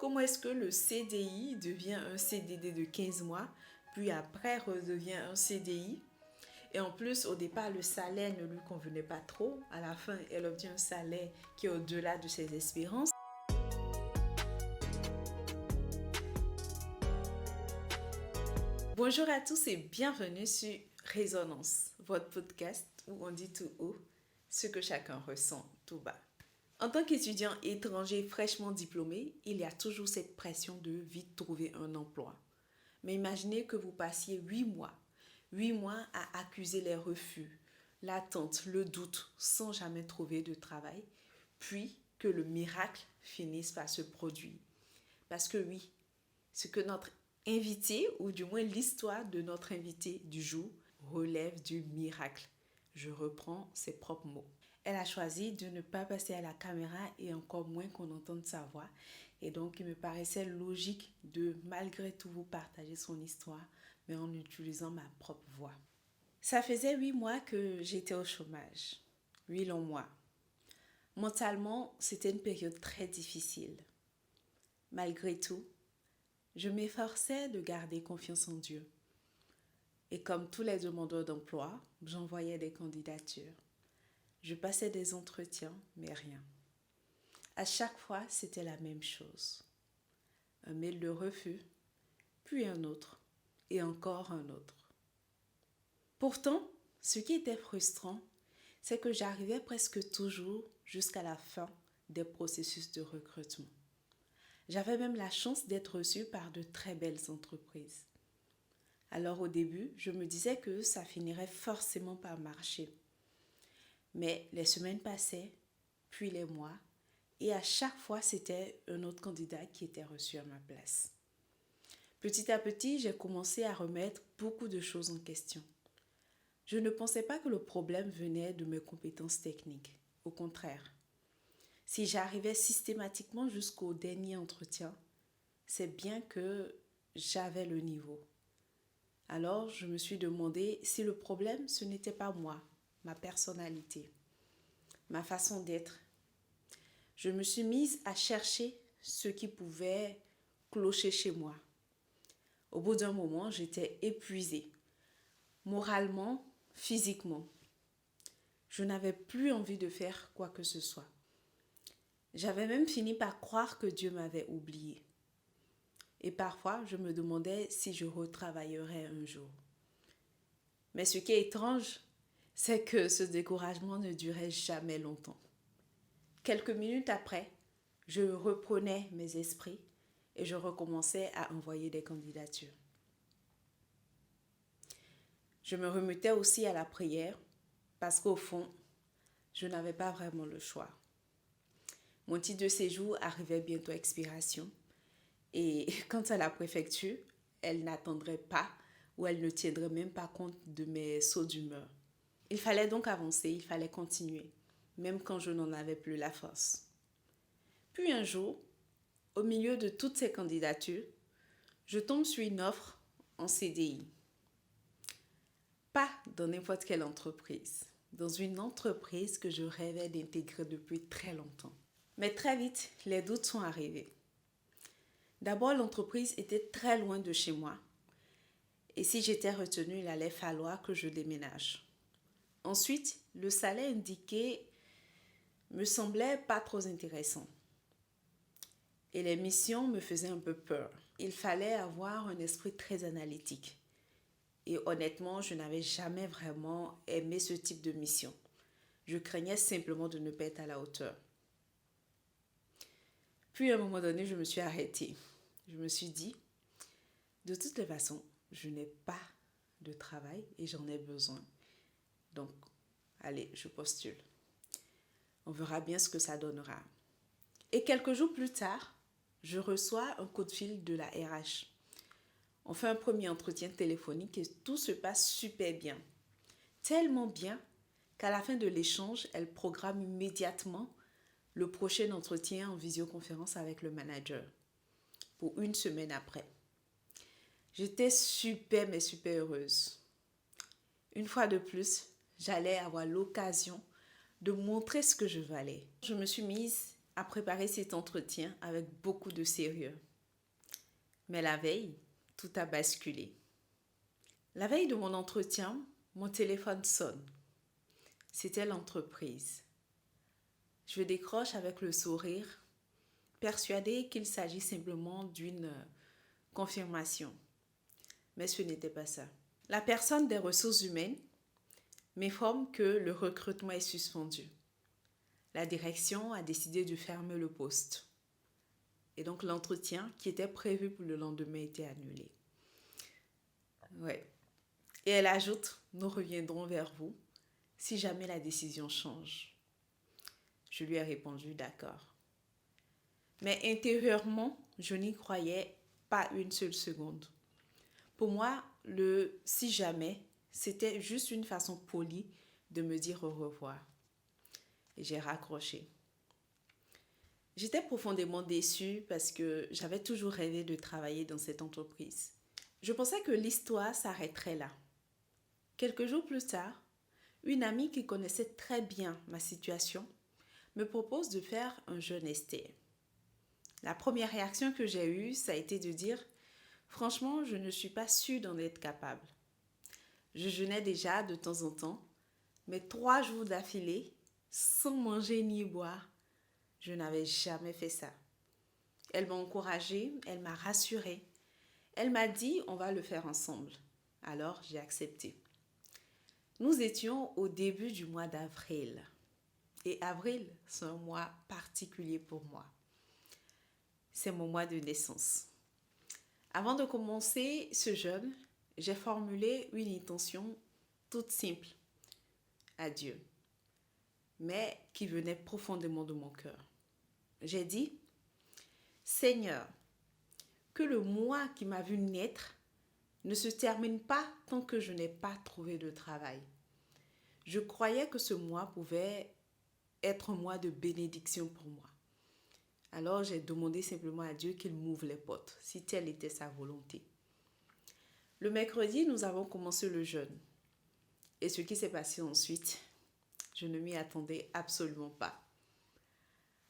Comment est-ce que le CDI devient un CDD de 15 mois, puis après redevient un CDI? Et en plus, au départ, le salaire ne lui convenait pas trop. À la fin, elle obtient un salaire qui est au-delà de ses espérances. Bonjour à tous et bienvenue sur Résonance, votre podcast où on dit tout haut ce que chacun ressent tout bas. En tant qu'étudiant étranger fraîchement diplômé, il y a toujours cette pression de vite trouver un emploi. Mais imaginez que vous passiez 8 mois à accuser les refus, l'attente, le doute, sans jamais trouver de travail, puis que le miracle finisse par se produire. Parce que oui, ce que notre invité, ou du moins l'histoire de notre invité du jour, relève du miracle. Je reprends ses propres mots. Elle a choisi de ne pas passer à la caméra et encore moins qu'on entende sa voix. Et donc, il me paraissait logique de malgré tout vous partager son histoire, mais en utilisant ma propre voix. Ça faisait 8 mois que j'étais au chômage. 8 longs mois. Mentalement, c'était une période très difficile. Malgré tout, je m'efforçais de garder confiance en Dieu. Et comme tous les demandeurs d'emploi, j'envoyais des candidatures. Je passais des entretiens, mais rien. À chaque fois, c'était la même chose. Un mail de refus, puis un autre, et encore un autre. Pourtant, ce qui était frustrant, c'est que j'arrivais presque toujours jusqu'à la fin des processus de recrutement. J'avais même la chance d'être reçue par de très belles entreprises. Alors au début, je me disais que ça finirait forcément par marcher. Mais les semaines passaient, puis les mois, et à chaque fois, c'était un autre candidat qui était reçu à ma place. Petit à petit, j'ai commencé à remettre beaucoup de choses en question. Je ne pensais pas que le problème venait de mes compétences techniques. Au contraire, si j'arrivais systématiquement jusqu'au dernier entretien, c'est bien que j'avais le niveau. Alors, je me suis demandé si le problème, ce n'était pas moi, ma personnalité, ma façon d'être. Je me suis mise à chercher ce qui pouvait clocher chez moi. Au bout d'un moment, j'étais épuisée, moralement, physiquement. Je n'avais plus envie de faire quoi que ce soit. J'avais même fini par croire que Dieu m'avait oubliée. Et parfois, je me demandais si je retravaillerais un jour. Mais ce qui est étrange, c'est que ce découragement ne durait jamais longtemps. Quelques minutes après, je reprenais mes esprits et je recommençais à envoyer des candidatures. Je me remettais aussi à la prière parce qu'au fond, je n'avais pas vraiment le choix. Mon titre de séjour arrivait bientôt à expiration et quant à la préfecture, elle n'attendrait pas ou elle ne tiendrait même pas compte de mes sauts d'humeur. Il fallait donc avancer, il fallait continuer, même quand je n'en avais plus la force. Puis un jour, au milieu de toutes ces candidatures, je tombe sur une offre en CDI. Pas dans n'importe quelle entreprise, dans une entreprise que je rêvais d'intégrer depuis très longtemps. Mais très vite, les doutes sont arrivés. D'abord, l'entreprise était très loin de chez moi. Et si j'étais retenue, il allait falloir que je déménage. Ensuite, le salaire indiqué me semblait pas trop intéressant. Et les missions me faisaient un peu peur. Il fallait avoir un esprit très analytique. Et honnêtement, je n'avais jamais vraiment aimé ce type de mission. Je craignais simplement de ne pas être à la hauteur. Puis à un moment donné, je me suis arrêtée. Je me suis dit, de toutes les façons, je n'ai pas de travail et j'en ai besoin. Donc, allez, je postule. On verra bien ce que ça donnera. Et quelques jours plus tard, je reçois un coup de fil de la RH. On fait un premier entretien téléphonique et tout se passe super bien. Tellement bien qu'à la fin de l'échange, elle programme immédiatement le prochain entretien en visioconférence avec le manager pour une semaine après. J'étais super mais super heureuse. Une fois de plus, j'allais avoir l'occasion de montrer ce que je valais. Je me suis mise à préparer cet entretien avec beaucoup de sérieux. Mais la veille, tout a basculé. La veille de mon entretien, mon téléphone sonne. C'était l'entreprise. Je décroche avec le sourire, persuadée qu'il s'agit simplement d'une confirmation. Mais ce n'était pas ça. La personne des ressources humaines m'informe que le recrutement est suspendu. La direction a décidé de fermer le poste. Et donc l'entretien qui était prévu pour le lendemain était annulé. Ouais. Et elle ajoute, nous reviendrons vers vous si jamais la décision change. Je lui ai répondu d'accord. Mais intérieurement, je n'y croyais pas une seule seconde. Pour moi, le si jamais, c'était juste une façon polie de me dire au revoir. Et j'ai raccroché. J'étais profondément déçue parce que j'avais toujours rêvé de travailler dans cette entreprise. Je pensais que l'histoire s'arrêterait là. Quelques jours plus tard, une amie qui connaissait très bien ma situation me propose de faire un jeûne Esther. La première réaction que j'ai eue, ça a été de dire « Franchement, je ne suis pas sûre d'en être capable. » Je jeûnais déjà de temps en temps, mais 3 jours d'affilée, sans manger ni boire, je n'avais jamais fait ça. Elle m'a encouragée, elle m'a rassurée. Elle m'a dit « On va le faire ensemble. » Alors, j'ai accepté. Nous étions au début du mois d'avril. Et avril, c'est un mois particulier pour moi. C'est mon mois de naissance. Avant de commencer ce jeûne, j'ai formulé une intention toute simple à Dieu, mais qui venait profondément de mon cœur. J'ai dit, Seigneur, que le mois qui m'a vu naître ne se termine pas tant que je n'ai pas trouvé de travail. Je croyais que ce mois pouvait être un mois de bénédiction pour moi. Alors j'ai demandé simplement à Dieu qu'il m'ouvre les portes, si telle était sa volonté. Le mercredi, nous avons commencé le jeûne. Et ce qui s'est passé ensuite, je ne m'y attendais absolument pas.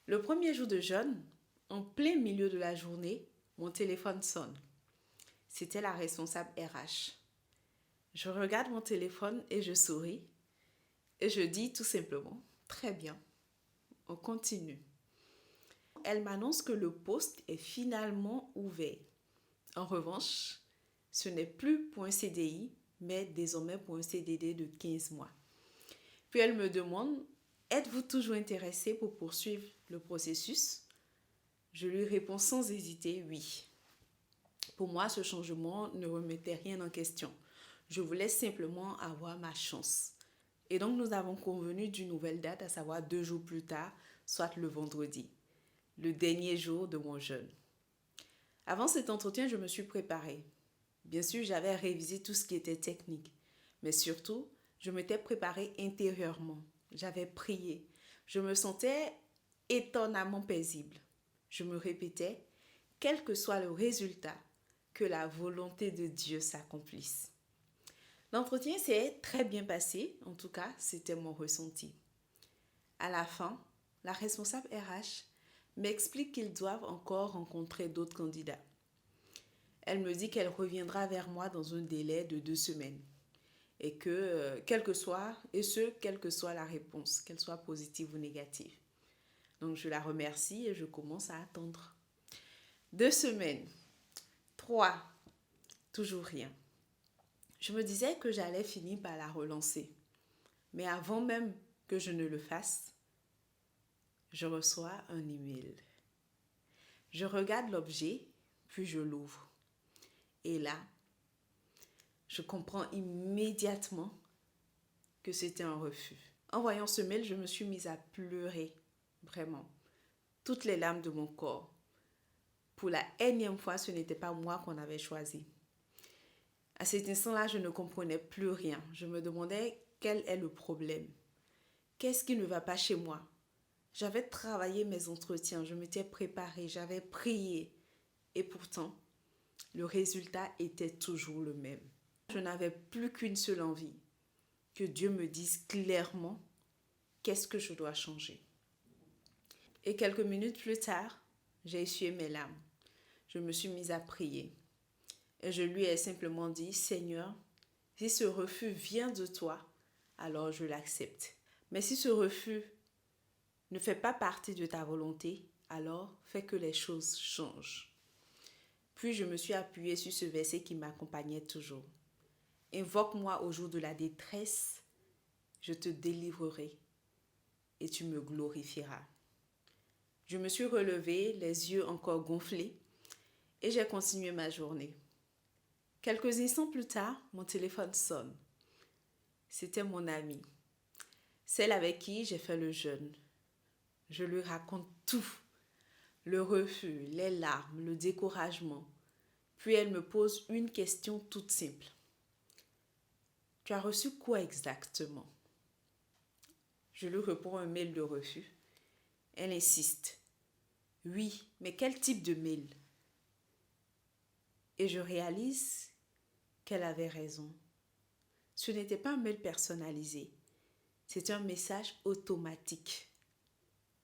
Le premier jour de jeûne, en plein milieu de la journée, mon téléphone sonne. C'était la responsable RH. Je regarde mon téléphone et je souris. Et je dis tout simplement, très bien, on continue. Elle m'annonce que le poste est finalement ouvert. En revanche, ce n'est plus pour un CDI, mais désormais pour un CDD de 15 mois. Puis elle me demande, êtes-vous toujours intéressé pour poursuivre le processus? Je lui réponds sans hésiter, oui. Pour moi, ce changement ne remettait rien en question. Je voulais simplement avoir ma chance. Et donc, nous avons convenu d'une nouvelle date, à savoir 2 jours plus tard, soit le vendredi, le dernier jour de mon jeûne. Avant cet entretien, je me suis préparée. Bien sûr, j'avais révisé tout ce qui était technique, mais surtout, je m'étais préparée intérieurement. J'avais prié. Je me sentais étonnamment paisible. Je me répétais, quel que soit le résultat, que la volonté de Dieu s'accomplisse. L'entretien s'est très bien passé, en tout cas, c'était mon ressenti. À la fin, la responsable RH m'explique qu'ils doivent encore rencontrer d'autres candidats. Elle me dit qu'elle reviendra vers moi dans un délai de 2 semaines et que, quelle que soit la réponse, qu'elle soit positive ou négative. Donc, je la remercie et je commence à attendre. 2 semaines, 3, toujours rien. Je me disais que j'allais finir par la relancer. Mais avant même que je ne le fasse, je reçois un email. Je regarde l'objet, puis je l'ouvre. Et là, je comprends immédiatement que c'était un refus. En voyant ce mail, je me suis mise à pleurer, vraiment, toutes les larmes de mon corps. Pour la énième fois, ce n'était pas moi qu'on avait choisi. À cet instant-là, je ne comprenais plus rien. Je me demandais quel est le problème. Qu'est-ce qui ne va pas chez moi? J'avais travaillé mes entretiens, je m'étais préparée, j'avais prié. Et pourtant, le résultat était toujours le même. Je n'avais plus qu'une seule envie, que Dieu me dise clairement qu'est-ce que je dois changer. Et quelques minutes plus tard, j'ai essuyé mes larmes. Je me suis mise à prier. Et je lui ai simplement dit, Seigneur, si ce refus vient de toi, alors je l'accepte. Mais si ce refus ne fait pas partie de ta volonté, alors fais que les choses changent. Puis je me suis appuyée sur ce verset qui m'accompagnait toujours. Invoque-moi au jour de la détresse, je te délivrerai et tu me glorifieras. Je me suis relevée, les yeux encore gonflés, et j'ai continué ma journée. Quelques instants plus tard, mon téléphone sonne. C'était mon amie, celle avec qui j'ai fait le jeûne. Je lui raconte tout, le refus, les larmes, le découragement. Puis elle me pose une question toute simple. Tu as reçu quoi exactement? Je lui réponds un mail de refus. Elle insiste. Oui, mais quel type de mail? Et je réalise qu'elle avait raison. Ce n'était pas un mail personnalisé. C'était un message automatique.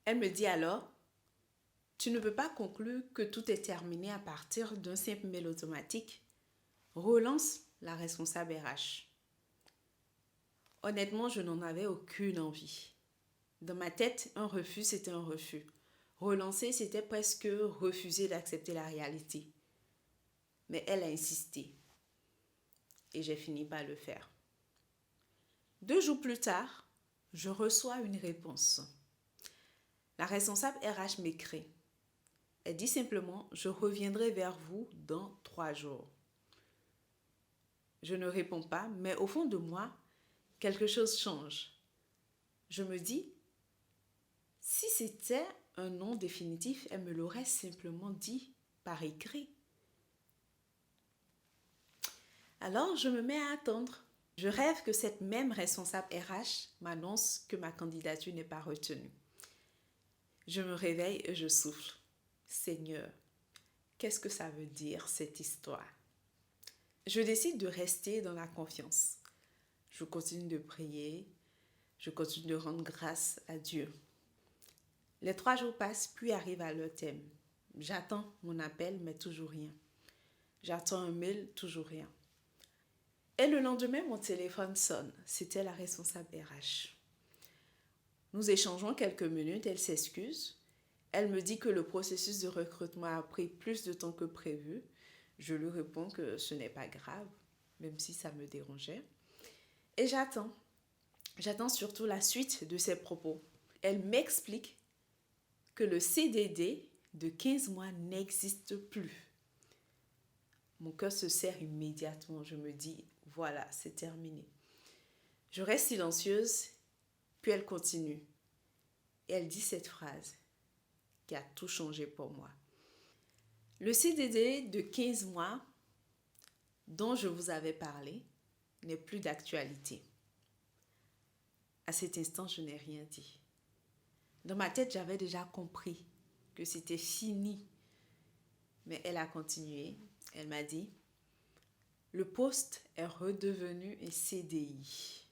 Elle me dit alors, tu ne peux pas conclure que tout est terminé à partir d'un simple mail automatique. Relance la responsable RH. Honnêtement, je n'en avais aucune envie. Dans ma tête, un refus, c'était un refus. Relancer, c'était presque refuser d'accepter la réalité. Mais elle a insisté. Et j'ai fini par le faire. 2 jours plus tard, je reçois une réponse. La responsable RH m'écrit. Elle dit simplement, je reviendrai vers vous dans 3 jours. Je ne réponds pas, mais au fond de moi, quelque chose change. Je me dis, si c'était un nom définitif, elle me l'aurait simplement dit par écrit. Alors, je me mets à attendre. Je rêve que cette même responsable RH m'annonce que ma candidature n'est pas retenue. Je me réveille et je souffle. Seigneur, qu'est-ce que ça veut dire cette histoire? Je décide de rester dans la confiance. Je continue de prier, je continue de rendre grâce à Dieu. Les 3 jours passent, puis arrive à leur thème. J'attends mon appel, mais toujours rien. J'attends un mail, toujours rien. Et le lendemain, mon téléphone sonne. C'était la responsable RH. Nous échangeons quelques minutes, elle s'excuse. Elle me dit que le processus de recrutement a pris plus de temps que prévu. Je lui réponds que ce n'est pas grave, même si ça me dérangeait. Et j'attends. J'attends surtout la suite de ses propos. Elle m'explique que le CDD de 15 mois n'existe plus. Mon cœur se serre immédiatement. Je me dis, voilà, c'est terminé. Je reste silencieuse, puis elle continue. Et elle dit cette phrase qui a tout changé pour moi. Le CDD de 15 mois dont je vous avais parlé n'est plus d'actualité. À cet instant, je n'ai rien dit. Dans ma tête, j'avais déjà compris que c'était fini. Mais elle a continué. Elle m'a dit, le poste est redevenu un CDI.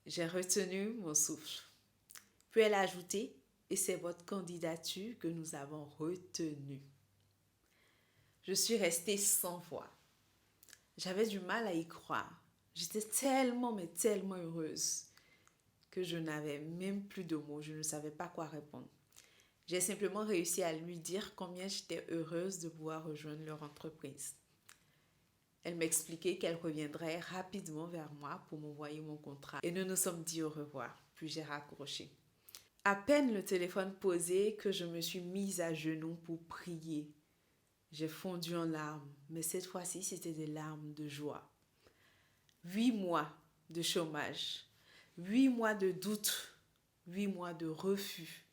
J'ai retenu mon souffle. Puis elle a ajouté, et c'est votre candidature que nous avons retenue. Je suis restée sans voix. J'avais du mal à y croire. J'étais tellement, mais tellement heureuse que je n'avais même plus de mots. Je ne savais pas quoi répondre. J'ai simplement réussi à lui dire combien j'étais heureuse de pouvoir rejoindre leur entreprise. Elle m'expliquait qu'elle reviendrait rapidement vers moi pour m'envoyer mon contrat. Et nous nous sommes dit au revoir. Puis j'ai raccroché. À peine le téléphone posé que je me suis mise à genoux pour prier. J'ai fondu en larmes, mais cette fois-ci, c'était des larmes de joie. 8 mois de chômage, 8 mois de doute, 8 mois de refus.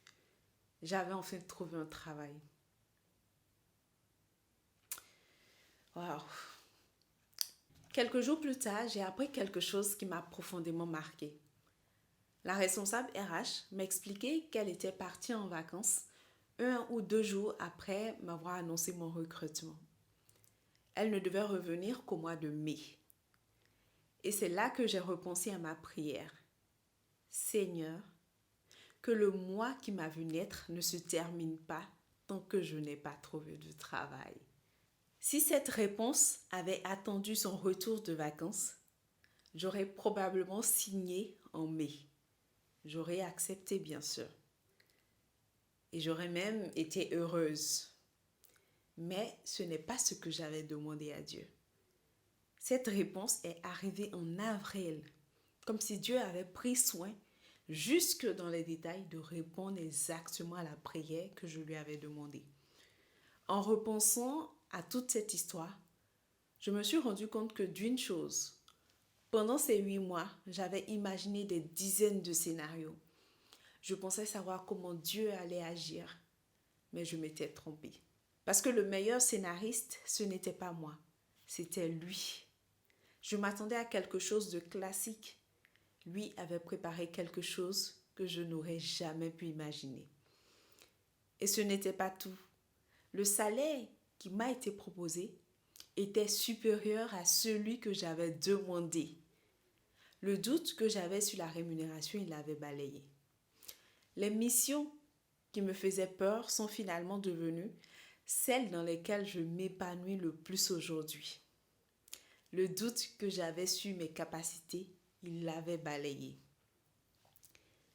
J'avais enfin trouvé un travail. Waouh! Quelques jours plus tard, j'ai appris quelque chose qui m'a profondément marquée. La responsable RH m'expliquait qu'elle était partie en vacances 1 ou 2 jours après m'avoir annoncé mon recrutement. Elle ne devait revenir qu'au mois de mai. Et c'est là que j'ai repensé à ma prière. Seigneur, que le mois qui m'a vu naître ne se termine pas tant que je n'ai pas trouvé de travail. Si cette réponse avait attendu son retour de vacances, j'aurais probablement signé en mai. J'aurais accepté, bien sûr. Et j'aurais même été heureuse. Mais ce n'est pas ce que j'avais demandé à Dieu. Cette réponse est arrivée en avril, comme si Dieu avait pris soin, jusque dans les détails, de répondre exactement à la prière que je lui avais demandée. En repensant à toute cette histoire, je me suis rendu compte que d'une chose, pendant ces 8 mois, j'avais imaginé des dizaines de scénarios. Je pensais savoir comment Dieu allait agir, mais je m'étais trompée. Parce que le meilleur scénariste, ce n'était pas moi, c'était lui. Je m'attendais à quelque chose de classique. Lui avait préparé quelque chose que je n'aurais jamais pu imaginer. Et ce n'était pas tout. Le salaire qui m'a été proposé était supérieur à celui que j'avais demandé. Le doute que j'avais sur la rémunération, il l'avait balayé. Les missions qui me faisaient peur sont finalement devenues celles dans lesquelles je m'épanouis le plus aujourd'hui. Le doute que j'avais sur mes capacités, il l'avait balayé.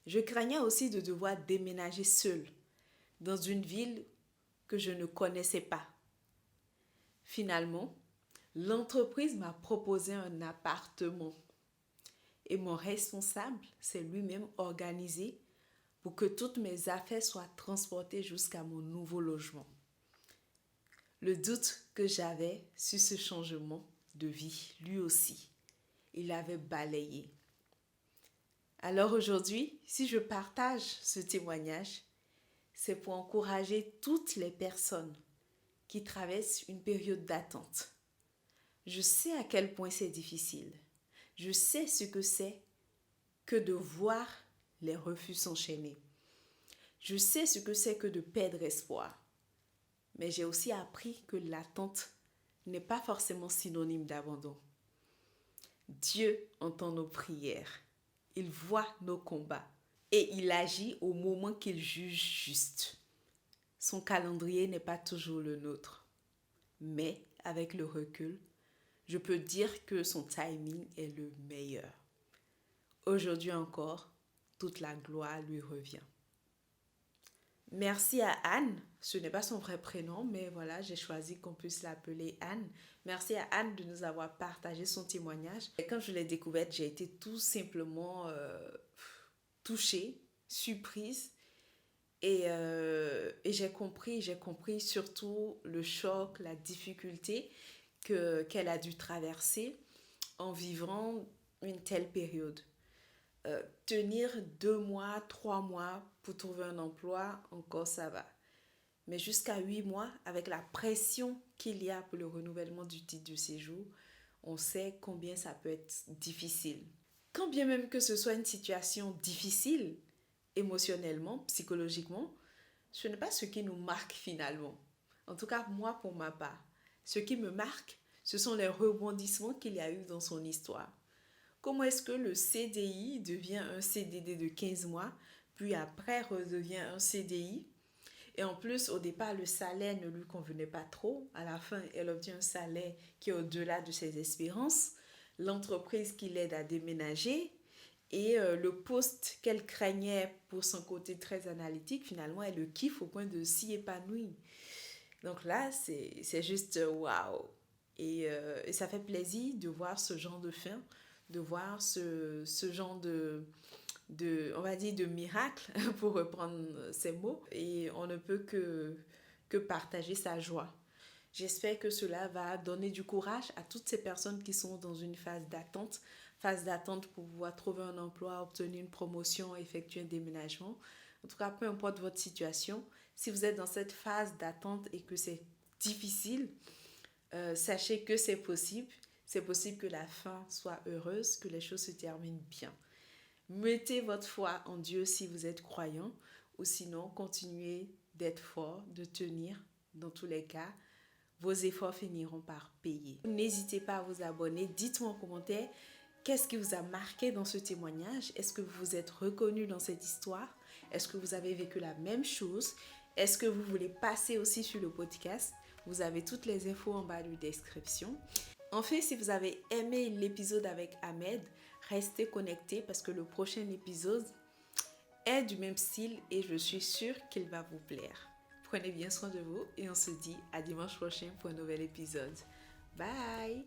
Je craignais aussi de devoir déménager seule dans une ville que je ne connaissais pas. Finalement, l'entreprise m'a proposé un appartement et mon responsable s'est lui-même organisé pour que toutes mes affaires soient transportées jusqu'à mon nouveau logement. Le doute que j'avais sur ce changement de vie, lui aussi, il l'avait balayé. Alors aujourd'hui, si je partage ce témoignage, c'est pour encourager toutes les personnes qui traversent une période d'attente. Je sais à quel point c'est difficile. Je sais ce que c'est que de voir les refus s'enchaîner. Je sais ce que c'est que de perdre espoir. Mais j'ai aussi appris que l'attente n'est pas forcément synonyme d'abandon. Dieu entend nos prières. Il voit nos combats. Et il agit au moment qu'il juge juste. Son calendrier n'est pas toujours le nôtre. Mais avec le recul, je peux dire que son timing est le meilleur. Aujourd'hui encore, toute la gloire lui revient. Merci à Anne, ce n'est pas son vrai prénom, mais voilà, j'ai choisi qu'on puisse l'appeler Anne. Merci à Anne de nous avoir partagé son témoignage. Et quand je l'ai découverte, j'ai été tout simplement touchée, surprise. Et j'ai compris surtout le choc, la difficulté qu'elle a dû traverser en vivant une telle période. Tenir 2 mois, 3 mois pour trouver un emploi, encore ça va. Mais jusqu'à 8 mois, avec la pression qu'il y a pour le renouvellement du titre de séjour, on sait combien ça peut être difficile. Quand bien même que ce soit une situation difficile, émotionnellement, psychologiquement, ce n'est pas ce qui nous marque finalement. En tout cas, moi, pour ma part, ce qui me marque, ce sont les rebondissements qu'il y a eu dans son histoire. Comment est-ce que le CDI devient un CDD de 15 mois, puis après redevient un CDI? Et en plus, au départ, le salaire ne lui convenait pas trop. À la fin, elle obtient un salaire qui est au-delà de ses espérances. L'entreprise qui l'aide à déménager et le poste qu'elle craignait pour son côté très analytique, finalement, elle le kiffe au point de s'y épanouir. Donc là, c'est juste waouh! Et ça fait plaisir de voir ce genre de fin, de voir ce genre on va dire, de miracle, pour reprendre ces mots. Et on ne peut que partager sa joie. J'espère que cela va donner du courage à toutes ces personnes qui sont dans une phase d'attente pour pouvoir trouver un emploi, obtenir une promotion, effectuer un déménagement. En tout cas, peu importe votre situation, si vous êtes dans cette phase d'attente et que c'est difficile, sachez que c'est possible. C'est possible que la fin soit heureuse, que les choses se terminent bien. Mettez votre foi en Dieu si vous êtes croyant, ou sinon continuez d'être fort, de tenir. Dans tous les cas, vos efforts finiront par payer. N'hésitez pas à vous abonner. Dites-moi en commentaire qu'est-ce qui vous a marqué dans ce témoignage. Est-ce que vous vous êtes reconnu dans cette histoire? Est-ce que vous avez vécu la même chose? Est-ce que vous voulez passer aussi sur le podcast? Vous avez toutes les infos en bas de description. Enfin, si vous avez aimé l'épisode avec Ahmed, restez connectés parce que le prochain épisode est du même style et je suis sûre qu'il va vous plaire. Prenez bien soin de vous et on se dit à dimanche prochain pour un nouvel épisode. Bye!